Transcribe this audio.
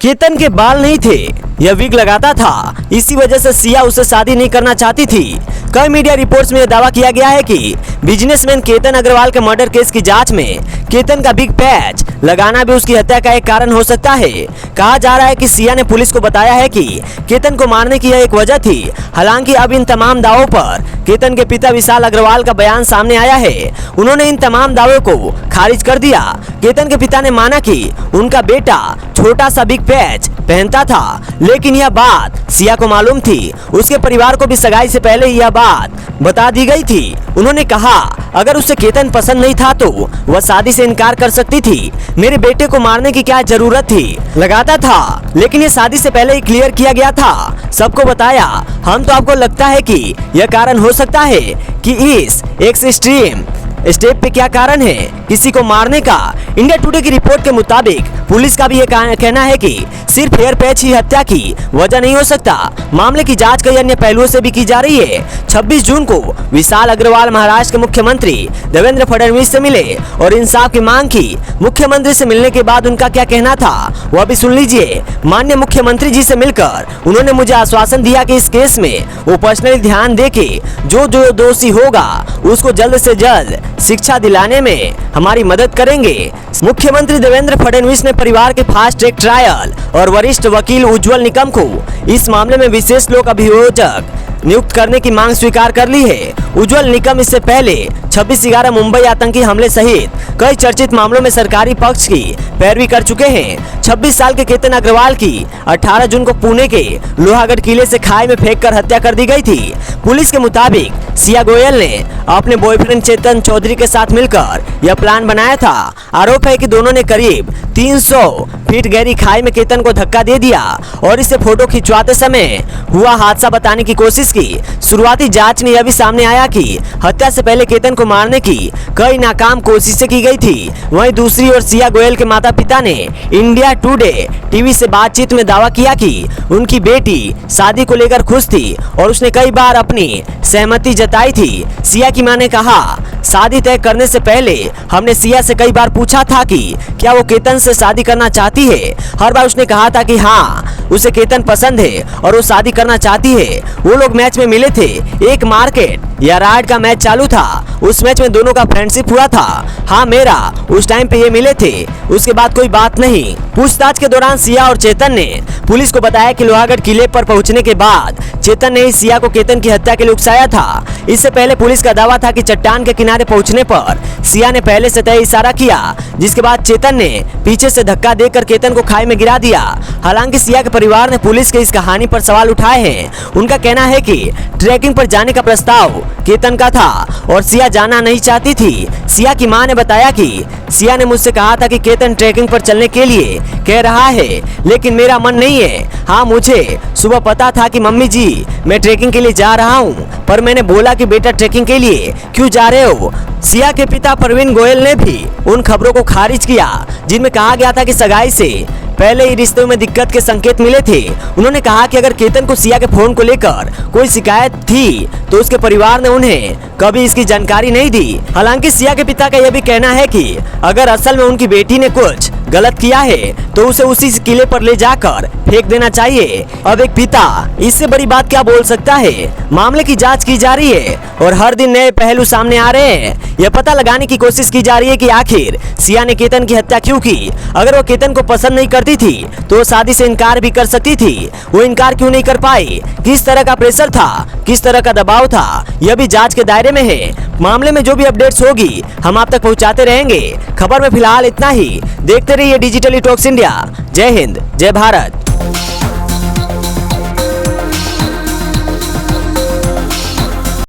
केतन के बाल नहीं थे, यह विग लगाता था, इसी वजह से सिया उससे शादी नहीं करना चाहती थी। कई मीडिया रिपोर्ट्स में यह दावा किया गया है कि बिजनेसमैन केतन अग्रवाल के मर्डर केस की जांच में केतन का बिग पैच लगाना भी उसकी हत्या का एक कारण हो सकता है। कहा जा रहा है कि सिया ने पुलिस को बताया है कि केतन को मारने की यह एक वजह थी। हालांकि अब इन तमाम दावों पर केतन के पिता विशाल अग्रवाल का बयान सामने आया है। उन्होंने इन तमाम दावों को खारिज कर दिया। केतन के पिता ने माना कि उनका बेटा छोटा सा बिग पैच पहनता था, लेकिन यह बात सिया को मालूम थी। उसके परिवार को भी सगाई से पहले यह बात बता दी गई थी। उन्होंने कहा अगर उसे केतन पसंद नहीं था तो वह शादी से इनकार कर सकती थी। मेरे बेटे को मारने की क्या जरूरत थी, लगाता था, लेकिन ये शादी से पहले ही क्लियर किया गया था। सबको बताया। हम तो आपको लगता है कि यह कारण हो सकता है कि इस एक्सट्रीम स्टेप पे क्या कारण है किसी को मारने का। इंडिया टुडे की रिपोर्ट के मुताबिक पुलिस का भी ये कहना है कि सिर्फ हेयर पैच ही हत्या की वजह नहीं हो सकता। मामले की जांच कई अन्य पहलुओं से भी की जा रही है। 26 जून को विशाल अग्रवाल महाराष्ट्र के मुख्यमंत्री देवेंद्र फडणवीस से मिले और इंसाफ की मांग की। मुख्यमंत्री से मिलने के बाद उनका क्या कहना था वह भी सुन लीजिए। माननीय मुख्यमंत्री जी से मिलकर उन्होंने मुझे आश्वासन दिया कि इस केस में वो पर्सनली ध्यान देके जो दोषी होगा उसको जल्द से जल्द शिक्षा दिलाने में हमारी मदद करेंगे। मुख्यमंत्री देवेंद्र फडणवीस ने परिवार के फास्ट ट्रैक ट्रायल और वरिष्ठ वकील उज्जवल निकम को इस मामले में विशेष लोक अभियोजक नियुक्त करने की मांग स्वीकार कर ली है। उज्जवल निकम इससे पहले 26/11 मुंबई आतंकी हमले सहित कई चर्चित मामलों में सरकारी पक्ष की पैरवी कर चुके हैं। 26 साल के केतन अग्रवाल की 18 जून को पुणे के लोहागढ़ किले से खाई में फेंककर हत्या कर दी गई थी। पुलिस के मुताबिक सिया गोयल ने अपने बॉयफ्रेंड चेतन चौधरी के साथ मिलकर यह प्लान बनाया था। आरोप है कि दोनों ने करीब 300 फीट गहरी खाई में केतन को धक्का दे दिया और इसे फोटो खिंचवाते समय हुआ हादसा बताने की कोशिश की। शुरुआती जांच में यह भी सामने आया कि हत्या से पहले केतन को मारने की कई नाकाम कोशिशें की गई थी। वहीं दूसरी ओर सिया गोयल के माता पिता ने इंडिया टुडे टीवी से बातचीत में दावा किया कि उनकी बेटी शादी को लेकर खुश थी और उसने कई बार अपनी सहमति जताई थी। सिया की मां ने कहा शादी तय करने से पहले हमने सिया से कई बार पूछा था कि क्या वो केतन से शादी करना चाहती है। हर बार उसने कहा था कि हाँ उसे केतन पसंद है और वो शादी करना चाहती है। वो लोग मैच में मिले थे। एक मार्केट या राइड का मैच चालू था। उस मैच में दोनों का फ्रेंडशिप हुआ था। हाँ मेरा उस टाइम पे ये मिले थे, उसके बाद कोई बात नहीं। पूछताछ के दौरान सिया और चेतन ने पुलिस को बताया कि लोहागढ़ किले पर पहुंचने के बाद चेतन ने ही सिया को केतन की हत्या के लिए उकसाया था। इससे पहले पुलिस का दावा था कि चट्टान के किनारे पहुंचने पर सिया ने पहले से तय इशारा किया, जिसके बाद चेतन ने पीछे से धक्का देकर केतन को खाई में गिरा दिया। हालांकि सिया के परिवार ने पुलिस के इस कहानी पर सवाल उठाए हैं। उनका कहना है कि ट्रैकिंग पर जाने का प्रस्ताव केतन का था और सिया जाना नहीं चाहती थी। सिया की मां ने बताया कि सिया ने मुझसे कहा था कि केतन ट्रैकिंग पर चलने के लिए कह रहा है, लेकिन मेरा मन नहीं है। हाँ मुझे सुबह पता था कि मम्मी जी मैं ट्रैकिंग के लिए जा रहा हूँ, पर मैंने बोला कि बेटा ट्रैकिंग के लिए क्यों जा रहे हो। सिया के पिता प्रवीण गोयल ने भी उन खबरों को खारिज किया जिनमें कहा गया था कि सगाई से पहले ही रिश्ते में दिक्कत के संकेत मिले थे। उन्होंने कहा कि अगर केतन को सिया के फोन को लेकर कोई शिकायत थी तो उसके परिवार ने उन्हें कभी इसकी जानकारी नहीं दी। हालांकि सिया के पिता का यह भी कहना है कि अगर असल में उनकी बेटी ने कुछ गलत किया है तो उसे उसी किले पर ले जाकर फेंक देना चाहिए। अब एक पिता इससे बड़ी बात क्या बोल सकता है। मामले की जांच की जा रही है और हर दिन नए पहलू सामने आ रहे हैं। यह पता लगाने की कोशिश की जा रही है कि आखिर सिया ने केतन की हत्या क्यों की। अगर वो केतन को पसंद नहीं करती थी तो वो शादी से इनकार भी कर सकती थी। वो इनकार क्यों नहीं कर पाई, किस तरह का प्रेशर था, किस तरह का दबाव था, यह भी जांच के दायरे में है। मामले में जो भी अपडेट्स होगी हम आप तक पहुंचाते रहेंगे। खबर में फिलहाल इतना ही। देखते रहिए डिजिटली टॉक्स इंडिया। जय हिंद, जय भारत।